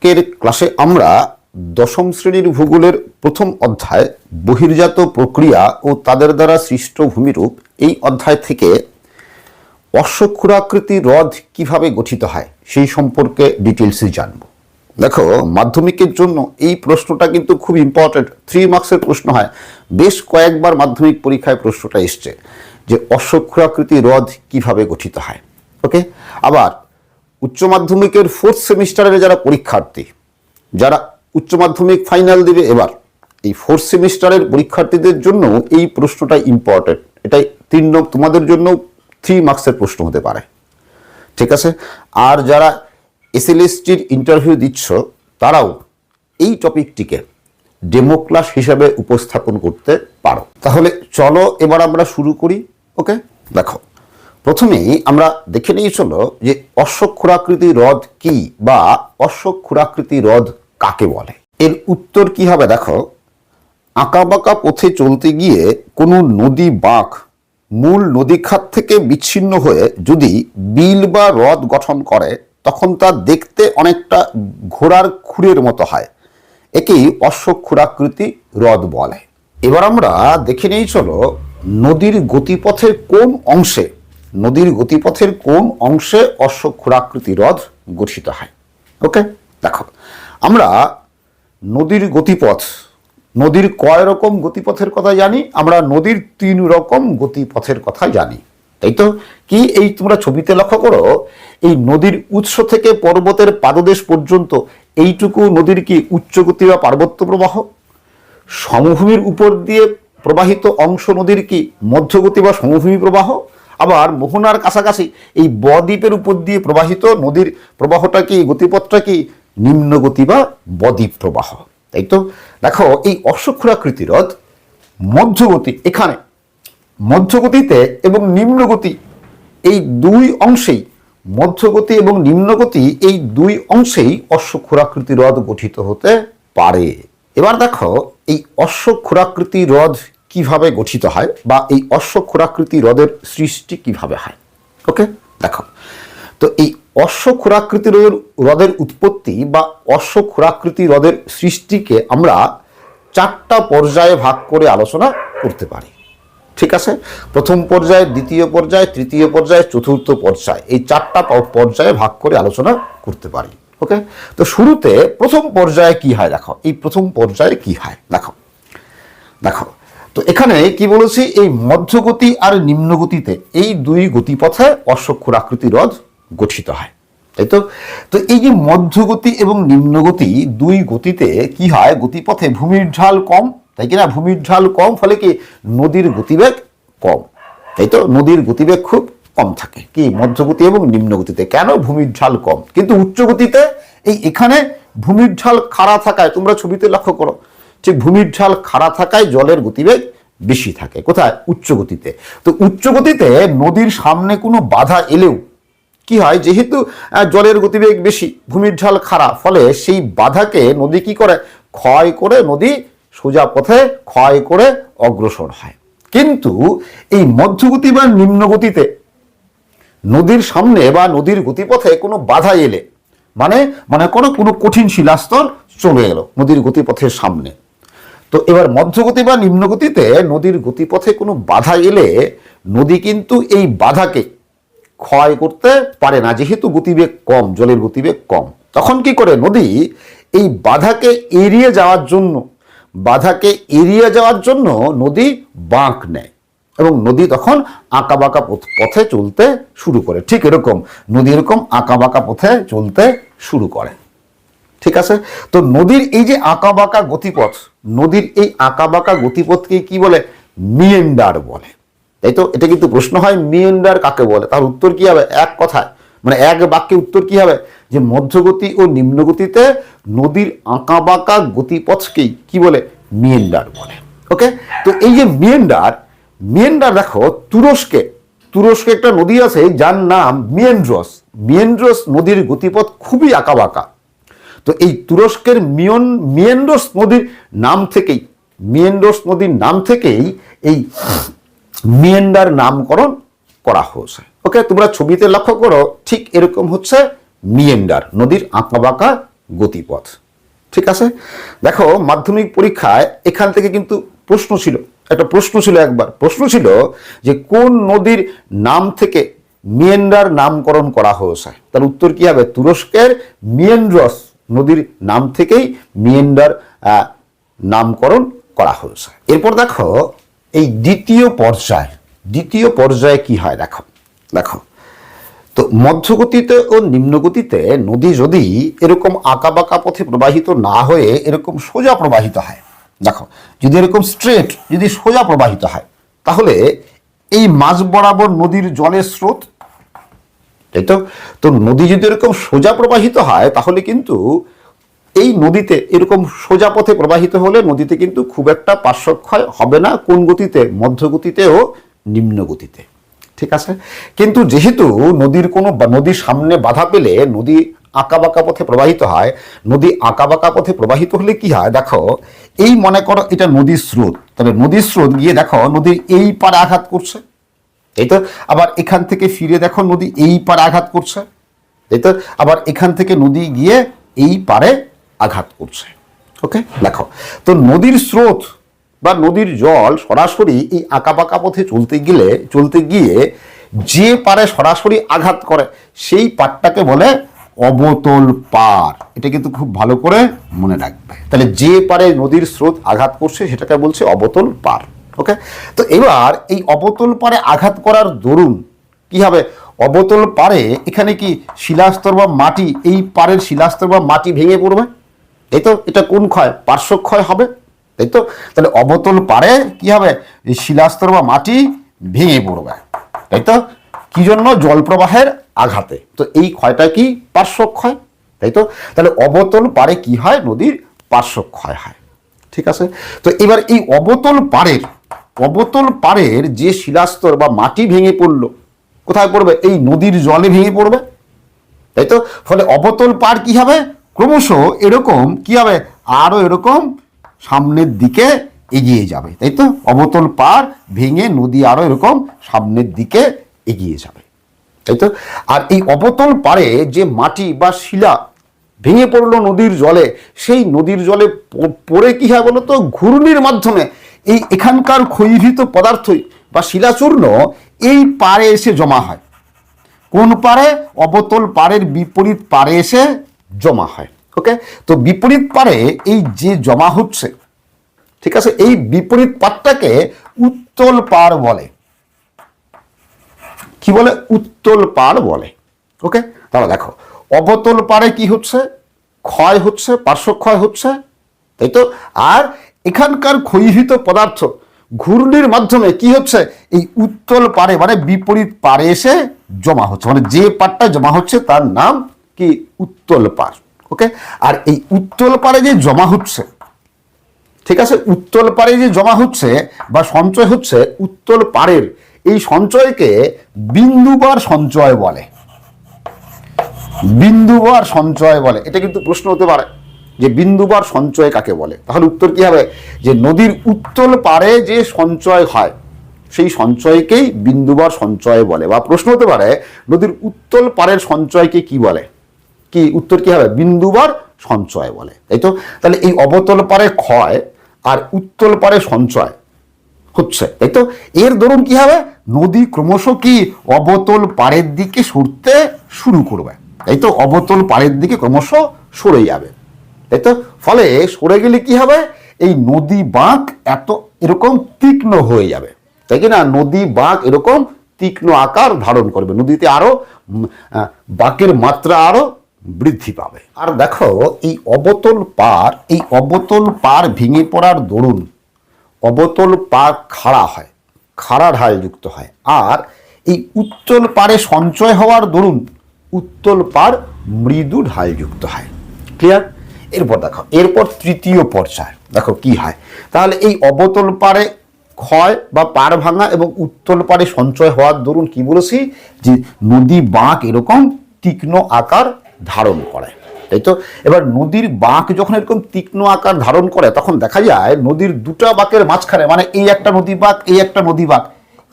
আজকের ক্লাসে আমরা দশম শ্রেণীর ভূগোলের প্রথম অধ্যায় বহির্জাত প্রক্রিয়া ও তাদের দ্বারা সৃষ্ট ভূমিরূপ এই অধ্যায় থেকে অশ্বক্ষুরাকৃতি হ্রদ কিভাবে গঠিত হয় সেই সম্পর্কে ডিটেলসে জানব। দেখো, মাধ্যমিকের জন্য এই প্রশ্নটা কিন্তু খুব ইম্পর্টেন্ট, 3 মার্কসের প্রশ্ন হয়। বেশ কয়েকবার মাধ্যমিক পরীক্ষায় প্রশ্নটা এসছে যে অশ্বক্ষুরাকৃতি হ্রদ কিভাবে গঠিত হয়। ওকে, আবার উচ্চ মাধ্যমিকের 4th সেমিস্টারের যারা পরীক্ষার্থী, যারা উচ্চ মাধ্যমিক ফাইনাল দেবে এবার, এই 4th সেমিস্টারের পরীক্ষার্থীদের জন্য এই প্রশ্নটা ইম্পর্টেন্ট। এটাই তোমাদের জন্য 3 মার্কসের প্রশ্ন হতে পারে, ঠিক আছে। আর যারা এসএলএসটির ইন্টারভিউ দিচ্ছ তারাও এই টপিকটিকে ডেমো ক্লাস হিসাবে উপস্থাপন করতে পারো। তাহলে চলো এবার আমরা শুরু করি। ওকে, দেখো, প্রথমেই আমরা দেখে নিয়ে চলো যে অশ্বক্ষুরাকৃতি হ্রদ কি বা অশ্বক্ষুরাকৃতি হ্রদ কাকে বলে। এর উত্তর কি হবে? দেখো, আঁকাবাঁকা পথে চলতে গিয়ে কোনো নদী বাঁক মূল নদীখাত থেকে বিচ্ছিন্ন হয়ে যদি বিল বা হ্রদ গঠন করে তখন তা দেখতে অনেকটা ঘোড়ার খুরের মতো হয়। একেই অশ্বক্ষুরাকৃতি হ্রদ বলে। এবার আমরা দেখে নিয়ে চলো নদীর গতিপথের কোন অংশে অশ্বক্ষুরাকৃতি হ্রদ গঠিত হয়। ওকে, দেখো, আমরা নদীর গতিপথ, নদীর কয় রকম গতিপথের কথা জানি? আমরা নদীর 3 রকম গতিপথের কথা জানি, তাই তো? কি এই তোমরা ছবিতে লক্ষ্য করো, এই নদীর উৎস থেকে পর্বতের পাদদেশ পর্যন্ত এইটুকু নদীর কি উচ্চগতি বা পার্বত্য প্রবাহ। সমভূমির উপর দিয়ে প্রবাহিত অংশ নদীর কি মধ্যগতি বা সমভূমি প্রবাহ। আবার মোহনার কাছাকাছি এই বদ্বীপের উপর দিয়ে প্রবাহিত নদীর প্রবাহটা কি, গতিপথটা কি নিম্নগতি বা বদ্বীপ প্রবাহ, তাই তো? দেখো, এই অশ্বক্ষুরাকৃতি হ্রদ মধ্যগতি, এখানে মধ্যগতিতে এবং নিম্নগতি এই 2 অংশেই, মধ্যগতি এবং নিম্নগতি এই 2 অংশেই অশ্বক্ষুরাকৃতি হ্রদ গঠিত হতে পারে। এবার দেখো, এই অশ্বক্ষুরাকৃতি হ্রদ কিভাবে গঠিত হয় বা এই অশ্বক্ষুরাকৃতি হ্রদের সৃষ্টি কিভাবে হয়। ওকে, দেখো, তো এই অশ্বক্ষুরাকৃতি হ্রদের উৎপত্তি বা অশ্বক্ষুরাকৃতি হ্রদের সৃষ্টিকে আমরা 4টা পর্যায়ে ভাগ করে আলোচনা করতে পারি, ঠিক আছে। প্রথম পর্যায়, দ্বিতীয় পর্যায়, তৃতীয় পর্যায়, চতুর্থ পর্যায়, এই 4টা পর্যায়ে ভাগ করে আলোচনা করতে পারি। ওকে, তো শুরুতে প্রথম পর্যায়ে কি হয় দেখো, এই প্রথম পর্যায়ে কি হয় দেখো। তো এখানে কি বলেছি, এই মধ্যগতি আর নিম্নগতিতে এই 2 গতিপথে অশ্বক্ষুরাকৃতি হ্রদ গঠিত হয়, তাই তো? তো এই যে মধ্যগতি এবং নিম্নগতি 2 গতিতে কি হয়, গতিপথে ভূমির ঢাল কম, তাই কি না? ভূমির ঢাল কম, ফলে কি নদীর গতিবেগ কম, তাই তো? নদীর গতিবেগ খুব কম থাকে কি মধ্যগতি এবং নিম্নগতিতে। কেন? ভূমির ঢাল কম। কিন্তু উচ্চগতিতে এখানে ভূমির ঢাল খাড়া থাকায়, তোমরা ছবিতে লক্ষ্য করো, ঠিক ভূমির ঢাল খাড়া থাকায় জলের গতিবেগ বেশি থাকে। কোথায়? উচ্চগতিতে। তো উচ্চগতিতে নদীর সামনে কোনো বাধা এলেও কি হয়, যেহেতু জলের গতিবেগ বেশি, ভূমির ঢাল খাড়া, ফলে সেই বাধাকে নদী কি করে, ক্ষয় করে নদী সোজা পথে ক্ষয় করে অগ্রসর হয়। কিন্তু এই মধ্যগতি বা নিম্নগতিতে নদীর সামনে বা নদীর গতিপথে কোনো বাধা এলে, মানে কোনো কঠিন শিলাস্তর চলে এলো নদীর গতিপথের সামনে, তো এবার মধ্যগতি বা নিম্নগতিতে নদীর গতিপথে কোনো বাধা এলে নদী কিন্তু এই বাধাকে ক্ষয় করতে পারে না, যেহেতু গতিবেগ কম, জলের গতিবেগ কম। তখন কি করে, নদী এই বাধাকে এড়িয়ে যাওয়ার জন্য নদী বাঁক নেয় এবং নদী তখন আঁকাবাঁকা পথে চলতে শুরু করে। ঠিক এরকম নদী এরকম আঁকাবাঁকা পথে চলতে শুরু করে, ঠিক আছে। তো নদীর এই যে আঁকাবাঁকা গতিপথ, নদীর এই আঁকাবাঁকা গতিপথকে কি বলে? মিয়েন্ডার বলে, তাই তো? এটা কিন্তু প্রশ্ন হয়, মিয়েন্ডার কাকে বলে? তার উত্তর কি হবে? এক কথায়, মানে এক বাক্যে উত্তর কি হবে, যে মধ্যগতি ও নিম্নগতিতে নদীর আঁকাবাঁকা গতিপথকেই কি বলে? মিয়েন্ডার বলে। ওকে, তো এই যে মিয়েন্ডার দেখো, তুরস্কে একটা নদী আছে যার নাম মিয়েন্ড্রস নদীর গতিপথ খুবই আঁকাবাঁকা। তো এই তুরস্কের মিয়েন্ড্রস নদীর নাম থেকেই এই মিয়েন্ডার নামকরণ করা হয়েছে। ওকে, তোমরা ছবিতে লক্ষ্য করো, ঠিক এরকম হচ্ছে মিয়েন্ডার, নদীর আঁকাবাঁকা গতিপথ। ঠিক আছে, দেখো মাধ্যমিক পরীক্ষায় এখান থেকে কিন্তু প্রশ্ন ছিল, একটা প্রশ্ন ছিল, একবার প্রশ্ন ছিল যে কোন নদীর নাম থেকে মিয়েন্ডার নামকরণ করা হয়েছে। তার উত্তর কি হবে? তুরস্কের মিয়েন্ড্রস নদীর নাম থেকেই মিয়েন্ডার নামকরণ করা হয়েছে। এরপর দেখো এই দ্বিতীয় পর্যায়ে কি হয় দেখো দেখো তো মধ্যগতিতে ও নিম্নগতিতে নদী যদি এরকম আঁকাবাঁকা পথে প্রবাহিত না হয়ে এরকম সোজা প্রবাহিত হয়, দেখো যদি এরকম স্ট্রেট যদি সোজা প্রবাহিত হয়, তাহলে এই মাঝ বরাবর নদীর জলের স্রোত, তাই তো। তো নদী যদি এরকম সোজা প্রবাহিত হয় তাহলে কিন্তু এই নদীতে এরকম সোজা পথে প্রবাহিত হলে নদীতে কিন্তু খুব একটা পার্শ্বক্ষয় হবে না। কোন গতিতে? মধ্যগতিতে ও নিম্নগতিতে। ঠিক আছে, কিন্তু যেহেতু নদীর সামনে বাধা পেলে নদী আঁকাবাঁকা পথে প্রবাহিত হয়, নদী আঁকাবাঁকা পথে প্রবাহিত হলে কি হয় দেখো, এই মনে করো এটা নদীর স্রোত, তবে নদীর স্রোত গিয়ে দেখো নদীর এই পারে আঘাত করছে, তাই তো। আবার এখান থেকে ফিরে দেখো নদী এই পারে আঘাত করছে, তাই তো। আবার এখান থেকে নদী গিয়ে এই পারে আঘাত করছে। ওকে, দেখো তো নদীর স্রোত বা নদীর জল সরাসরি এই আঁকাবাঁকা পথে চলতে গিয়ে যে পারে সরাসরি আঘাত করে সেই পারটাকে বলে অবতল পার। এটা কিন্তু খুব ভালো করে মনে রাখবে। তাহলে যে পারে নদীর স্রোত আঘাত করছে সেটাকে বলছে অবতল পার। ওকে, তো এবার এই অবতল পারে আঘাত করার দরুন কি হবে? অবতল পারে এখানে কি শিলাস্তর বা মাটি, এই পারের শিলাস্তর বা মাটি ভেঙে পড়বে, তাই তো। এটা কোন ক্ষয়? পার্শ্বক্ষয় হবে, তাই তো। তাহলে অবতল পারে কি হবে? এই শিলাস্তর বা মাটি ভেঙে পড়বে, তাই তো। কি জন্য? জল প্রবাহের আঘাতে। তো এই ক্ষয়টা কি? পার্শ্বক্ষয়, তাই তো। তাহলে অবতল পারে কি হয়? নদীর পার্শ্বক্ষয় হয়। ঠিক আছে, তো এবার এই অবতল পারের যে শিলাস্তর বা মাটি ভেঙে পড়লো, কোথায় পড়বে? এই নদীর জলে ভেঙে পড়বে, তাই তো। ফলে অবতল পার কি হবে? ক্রমশ এরকম কি হবে? আরো এরকম সামনের দিকে এগিয়ে যাবে, তাই তো। অবতল পার ভেঙে নদী আরো এরকম সামনের দিকে এগিয়ে যাবে, তাই তো। আর এই অবতল পারে যে মাটি বা শিলা ভেঙে পড়লো নদীর জলে, সেই নদীর জলে পড়ে কি হয় বলতো? ঘূর্ণির মাধ্যমে এখানকার ক্ষয়ীভূত পদার্থই বা শিলাচূর্ণ এই পারে এসে জমা হয়। কোন পারে? অবতল পারের বিপরীত পারে এসে জমা হয়। ওকে, তো বিপরীত পারে এই যে জমা হচ্ছে, ঠিক আছে, এই বিপরীত পারটাকে উত্তল পার বলে। কি বলে? উত্তল পার বলে। ওকে, তাহলে দেখো অবতল পারে কি হচ্ছে? ক্ষয় হচ্ছে, পার্শ্বক্ষয় হচ্ছে, তাই তো। আর এখানকার ক্ষয়ীভূত পদার্থ ঘূর্ণির মাধ্যমে কি হচ্ছে? এই উত্তল পারে মানে বিপরীত পারে এসে জমা হচ্ছে, মানে যে পারটা জমা হচ্ছে তার নাম কি? উত্তল পার। ওকে, আর এই উত্তল পারে যে জমা হচ্ছে, ঠিক আছে, উত্তল পারে যে জমা হচ্ছে বা সঞ্চয় হচ্ছে, উত্তল পারের এই সঞ্চয়কে বিন্দুবার সঞ্চয় বলে। বিন্দুবার সঞ্চয় বলে। এটা কিন্তু প্রশ্ন হতে পারে যে বিন্দুবার সঞ্চয় কাকে বলে। তাহলে উত্তর কি হবে? যে নদীর উত্তল পারে যে সঞ্চয় হয় সেই সঞ্চয়কেই বিন্দুবার সঞ্চয় বলে। বা প্রশ্ন হতে পারে নদীর উত্তল পারের সঞ্চয়কে কি বলে? কি উত্তর কি হবে? বিন্দুবার সঞ্চয় বলে, তাই তো। তাহলে এই অবতল পারে ক্ষয় আর উত্তল পারে সঞ্চয় হচ্ছে, তাই তো। এর দরুন কি হবে? নদী ক্রমশ কি অবতল পাড়ের দিকে সরতে শুরু করবে, তাই তো। অবতল পাড়ের দিকে ক্রমশ সরে যাবে, তাই তো। ফলে সরে গেলে কি হবে? এই নদী বাঁক এরকম তীক্ষ্ণ হয়ে যাবে, তাই কি না? নদী বাঁক এরকম তীক্ষ্ণ আকার ধারণ করবে, নদীতে আরো বাঁকের মাত্রা আরো বৃদ্ধি পাবে। আর দেখো এই অবতল পার ভেঙে পড়ার দরুন অবতল পার খাড়া ঢাল যুক্ত হয়। আর এই উত্তল পারে সঞ্চয় হওয়ার দরুন উত্তল পার মৃদু ঢাল যুক্ত হয়। ক্লিয়ার? এরপর তৃতীয় পর্যায় দেখো কি হয়। তাহলে এই অবতল পারে ক্ষয় বা পার ভাঙা এবং উত্তল পারে সঞ্চয় হওয়ার দরুন কি বলেছি? যে নদী বাঁক এরকম তীক্ষ্ণ আকার ধারণ করে, তাই তো। এবার নদীর বাঁক যখন এরকম তীক্ষ্ণ আকার ধারণ করে তখন দেখা যায় নদীর দুটা বাঁকের মাঝখানে, মানে এই একটা নদী বাঁক, এই একটা নদী বাঁক,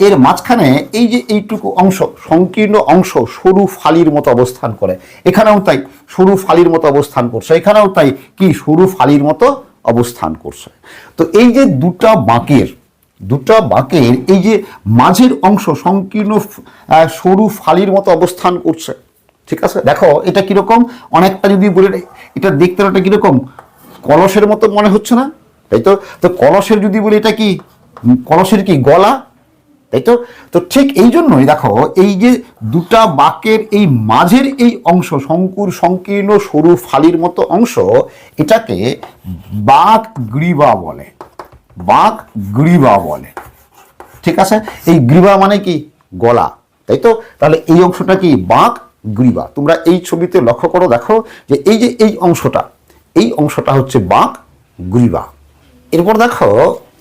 এর মাঝখানে এই যে এইটুকু অংশ, সংকীর্ণ অংশ সরু ফালির মতো অবস্থান করে, এখানেও তাই সরু ফালির মতো অবস্থান করছে, এখানেও তাই কি সরু ফালির মতো অবস্থান করছে। তো এই যে দুটা বাঁকের এই যে মাঝের অংশ সংকীর্ণ সরু ফালির মতো অবস্থান করছে, ঠিক আছে। দেখো এটা কিরকম, অনেকটা যদি বলে এটা দেখতে একটা কিরকম কলসের মতো মনে হচ্ছে না, তাই তো। তো কলসের যদি বলি এটা কি, কলসের কি গলা, তাই তো। তো ঠিক এই জন্যই দেখো এই যে দুটা বাঁকের এই মাঝের এই অংশ সংকীর্ণ সরু ফালির মতো অংশ, এটাকে বাঁক গ্রীবা বলে, বাঁক গ্রীবা বলে, ঠিক আছে। এই গ্রীবা মানে কি গলা, তাই তো। তাহলে এই অংশটা কি বাঁক গ্রীবা। তোমরা এই ছবিতে লক্ষ্য করো, দেখো যে এই অংশটা হচ্ছে বাঁক গ্রীবা। এরপর দেখো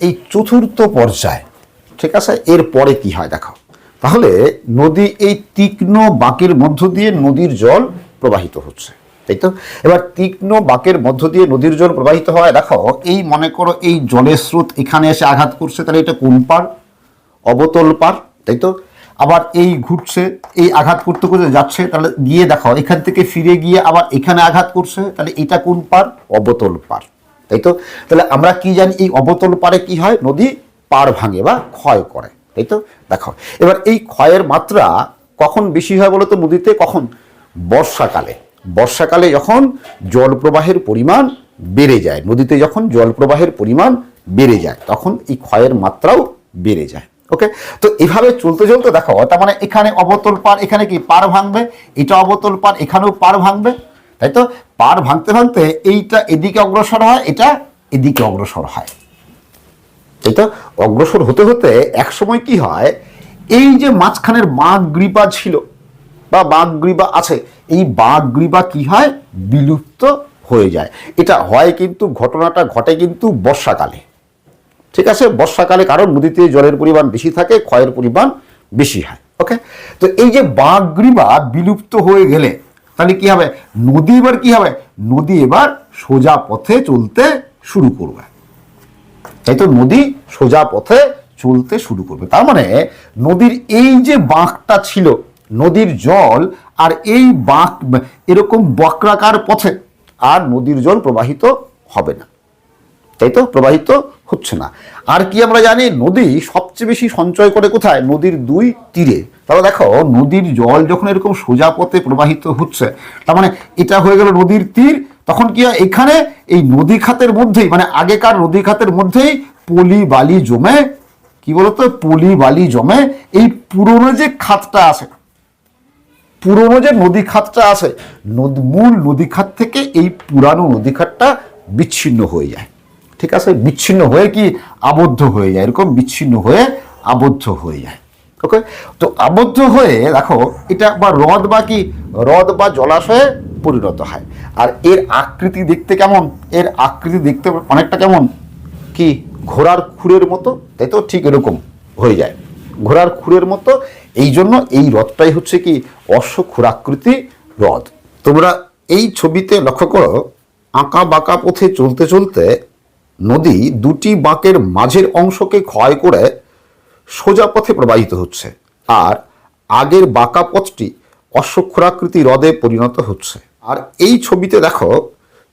এই চতুর্থ পর্যায়, ঠিক আছে, এরপরে কি হয় দেখো। তাহলে নদী এই তীক্ষ্ণ বাঁকের মধ্য দিয়ে নদীর জল প্রবাহিত হচ্ছে, তাই তো। এবার তীক্ষ্ণ বাঁকের মধ্য দিয়ে নদীর জল প্রবাহিত হয়, দেখো এই মনে করো এই জলের স্রোত এখানে এসে আঘাত করছে, তাহলে এটা কোন পার, অবতল পার, তাই তো। আবার এই ঘুরছে, এই আঘাত করতে করতে যাচ্ছে, তাহলে গিয়ে দেখো এখান থেকে ফিরে গিয়ে আবার এখানে আঘাত করছে, তাহলে এটা কোন পার, অবতল পার, তাই তো। তাহলে আমরা কি জানি, এই অবতল পারে কি হয়, নদী পার ভাঙে বা ক্ষয় করে, তাই তো। দেখো এবার এই ক্ষয়ের মাত্রা কখন বেশি হয় বলো তো নদীতে, কখন, বর্ষাকালে যখন জল প্রবাহের পরিমাণ বেড়ে যায়, নদীতে যখন জল প্রবাহের পরিমাণ বেড়ে যায় তখন এই ক্ষয়ের মাত্রাও বেড়ে যায়। ওকে, তো এভাবে চলতে চলতে দেখো, তার মানে এখানে অবতল পার, এখানে কি পার ভাঙবে, এটা অবতল পার, এখানেও পার ভাঙবে, তাই তো। পার ভাঙতে ভাঙতে এইটা এদিকে অগ্রসর হয়, এটা এদিকে অগ্রসর হয়, তাই তো। অগ্রসর হতে হতে একসময় কি হয়, এই যে মাঝখানের বাঁক গ্রীবা ছিল বা বাঁক গ্রীবা আছে, এই বাঁক গ্রীবা কি হয়, বিলুপ্ত হয়ে যায়। এটা হয় কিন্তু, ঘটনাটা ঘটে কিন্তু বর্ষাকালে, ঠিক আছে, বর্ষাকালে, কারণ নদীতে জলের পরিমাণ বেশি থাকে, ক্ষয়ের পরিমাণ বেশি হয়। ওকে, তো এই যে বাঁক গ্রীবা বিলুপ্ত হয়ে গেলে তাহলে কি হবে, নদী এবার কি হবে, নদী এবার সোজা পথে চলতে শুরু করবে, তাই তো। নদী সোজা পথে চলতে শুরু করবে, তার মানে নদীর এই যে বাঁকটা ছিল, নদীর জল আর এই বাঁক এরকম বক্রাকার পথে আর নদীর জল প্রবাহিত হবে না, তাই তো, প্রবাহিত হচ্ছে না। আর কি আমরা জানি, নদী সবচেয়ে বেশি সঞ্চয় করে কোথায়, নদীর দুই তীরে। তাহলে দেখো নদীর জল যখন এরকম সোজা পথে প্রবাহিত হচ্ছে, তার মানে এটা হয়ে গেল নদীর তীর, তখন কি হয়, এখানে এই নদী খাতের মধ্যেই, মানে আগেকার নদী খাতের মধ্যেই পলি বালি জমে, কি বলতো, পলি বালি জমে এই পুরনো যে খাতটা আছে, পুরনো যে নদী খাতটা আছে, মূল নদী খাত থেকে এই পুরানো নদী খাতটা বিচ্ছিন্ন হয়ে যায়, ঠিক আছে, বিচ্ছিন্ন হয়ে কি আবদ্ধ হয়ে যায়, এরকম বিচ্ছিন্ন হয়ে আবদ্ধ হয়ে যায়। ওকে, তো আবদ্ধ হয়ে দেখো এটা বা হ্রদ বা কি, হ্রদ বা জলাশয়ে পরিণত হয়। আর এর আকৃতি দেখতে কেমন, এর আকৃতি দেখতে অনেকটা কেমন, কি ঘোড়ার খুরের মতো, তাই তো, ঠিক এরকম হয়ে যায়, ঘোড়ার খুরের মতো। এই জন্য এই হ্রদটাই হচ্ছে কি অশ্বক্ষুরাকৃতি হ্রদ। তোমরা এই ছবিতে লক্ষ্য করো, আঁকা বাঁকা পথে চলতে চলতে নদী দুটি বাঁকের মাঝের অংশকে ক্ষয় করে সোজা পথে প্রবাহিত হচ্ছে, আর আগের বাঁকা পথটি অশ্বক্ষুরাকৃতি হ্রদে পরিণত হচ্ছে। আর এই ছবিতে দেখো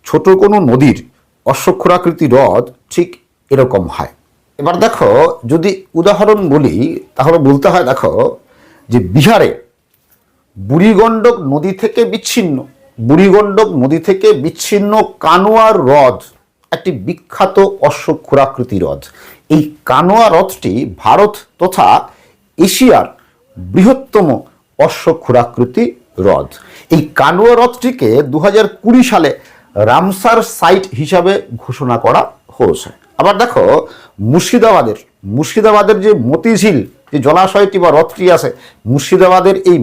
ছোট কোনো নদীর অশ্বক্ষুরাকৃতি হ্রদ ঠিক এরকম হয়। এবার দেখো যদি উদাহরণ বলি তাহলে বলতে হয়, দেখো যে বিহারে বুড়িগণ্ডক নদী থেকে বিচ্ছিন্ন কানোয়ার হ্রদ একটি বিখ্যাত অশ্বক্ষুরাকৃতি হ্রদ। এই কানোয়া হ্রদটি ভারত তথা এশিয়ার বৃহত্তম অশ্বক্ষুরাকৃতি হ্রদ। এই কানোয়া হ্রদটিকে 2020 সালে রামসার সাইট হিসাবে ঘোষণা করা হয়েছে। আবার দেখো মুর্শিদাবাদের যে মতিঝিল যে জলাশয়টি বা হ্রদটি আছে, মুর্শিদাবাদের এই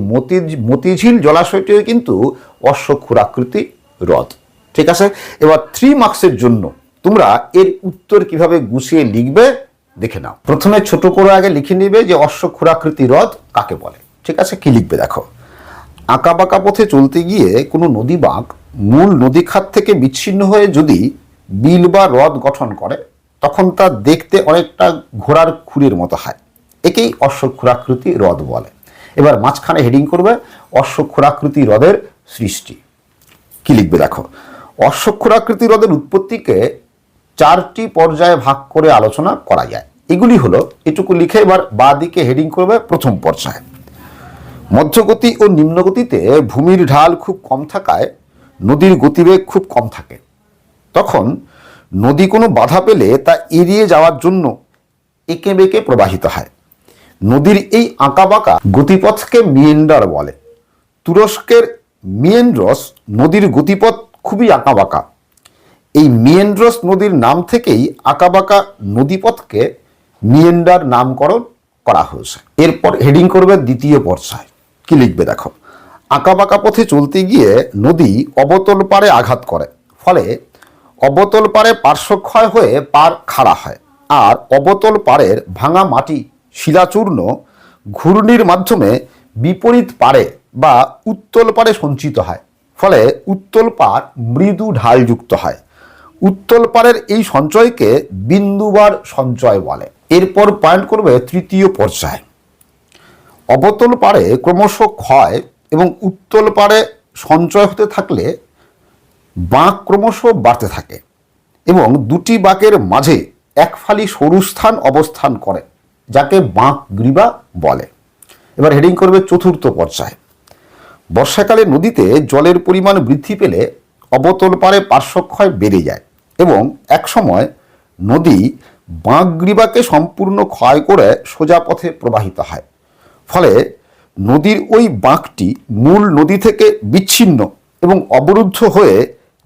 মতিঝিল জলাশয়টিও কিন্তু অশ্বক্ষুরাকৃতি হ্রদ, ঠিক আছে। এবার 3 মার্কসের জন্য তোমরা এর উত্তর কিভাবে গুছিয়ে লিখবে দেখে নাও। প্রথমে ছোট করে আগে লিখে নিবে যে অশ্বক্ষুরাকৃতি হ্রদ কাকে বলে, ঠিক আছে। কি লিখবে দেখো, আঁকা বাঁকা পথে চলতে গিয়ে কোনো নদী বাঁক মূল নদী খাত থেকে বিচ্ছিন্ন হয়ে যদি বিল বা হ্রদ গঠন করে তখন তা দেখতে অনেকটা ঘোড়ার খুরের মতো হয়, একেই অশ্বক্ষুরাকৃতি হ্রদ বলে। এবার মাঝখানে হেডিং করবে অশ্বক্ষুরাকৃতি হ্রদের সৃষ্টি। কি লিখবে দেখো, অশ্বক্ষুরাকৃতি হ্রদের উৎপত্তিকে 4টি পর্যায়ে ভাগ করে আলোচনা করা যায়। এগুলি হলো, এটুকু লিখে এবার বাঁ দিকে হেডিং করবে প্রথম পর্যায়ে। মধ্যগতি ও নিম্নগতিতে ভূমির ঢাল খুব কম থাকায় নদীর গতিবেগ খুব কম থাকে। তখন নদী কোনো বাধা পেলে তা এড়িয়ে যাওয়ার জন্য এঁকে বেঁকে প্রবাহিত হয়। নদীর এই আঁকাবাঁকা গতিপথকে মিয়েন্ডার বলে। তুরস্কের মিয়েন্ড্রস নদীর গতিপথ খুবই আঁকাবাঁকা। এই মিয়েন্ড্রস নদীর নাম থেকেই আঁকাবাঁকা নদীপথকে মিয়েন্ডার নামকরণ করা হয়েছে। এরপর হেডিং করবে দ্বিতীয় পর্যায়। কি লিখবে দেখো, আঁকাবাঁকা পথে চলতে গিয়ে নদী অবতল পাড়ে আঘাত করে, ফলে অবতল পাড়ে পার্শ্বক্ষয় হয়ে পাড় খাড়া হয়, আর অবতল পাড়ের ভাঙা মাটি শিলাচূর্ণ ঘূর্ণির মাধ্যমে বিপরীত পাড়ে বা উত্তল পাড়ে সঞ্চিত হয়, ফলে উত্তল পাড় মৃদু ঢালযুক্ত হয়। উত্তল পাড়ের এই সঞ্চয়কে বিন্দুবার সঞ্চয় বলে। এরপর পয়েন্ট করবে তৃতীয় পর্যায়। অবতল পাড়ে ক্রমশ ক্ষয় এবং উত্তল পাড়ে সঞ্চয় হতে থাকলে বাঁক ক্রমশ বাড়তে থাকে এবং দুটি বাঁকের মাঝে এক ফালি সরু স্থান অবস্থান করে, যাকে বাঁক গ্রীবা বলে। এবার হেডিং করবে চতুর্থ পর্যায়। বর্ষাকালে নদীতে জলের পরিমাণ বৃদ্ধি পেলে অবতল পাড়ে পার্শ্বক্ষয় বেড়ে যায় এবং একসময় নদী বাঁকগ্রীবাকে সম্পূর্ণ ক্ষয় করে সোজা পথে প্রবাহিত হয়। ফলে নদীর ওই বাঁকটি মূল নদী থেকে বিচ্ছিন্ন এবং অবরুদ্ধ হয়ে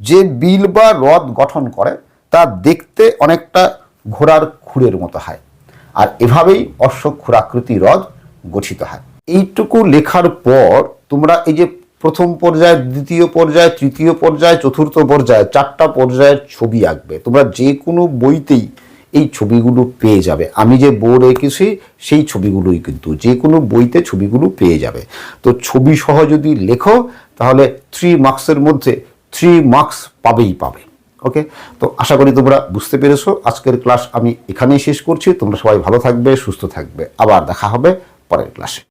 যে বিল বা হ্রদ গঠন করে তা দেখতে অনেকটা ঘোড়ার খুরের মতো হয়, আর এভাবেই অশ্বক্ষুরাকৃতি হ্রদ গঠিত হয়। এইটুকু লেখার পর তোমরা এই যে প্রথম পর্যায়, দ্বিতীয় পর্যায়, তৃতীয় পর্যায়, চতুর্থ পর্যায়, 4টা পর্যায়ের ছবি আঁকবে। তোমরা যে কোনো বইতেই এই ছবিগুলো পেয়ে যাবে। আমি যে বোর্ড এঁকেছি সেই ছবিগুলোই কিন্তু যে কোনো বইতে ছবিগুলো পেয়ে যাবে। তো ছবি সহ যদি লেখো তাহলে 3 মার্কসের মধ্যে 3 মার্কস পাবেই পাবে। ওকে, তো আশা করি তোমরা বুঝতে পেরেছো। আজকের ক্লাস আমি এখানেই শেষ করছি। তোমরা সবাই ভালো থাকবে, সুস্থ থাকবে। আবার দেখা হবে পরের ক্লাসে।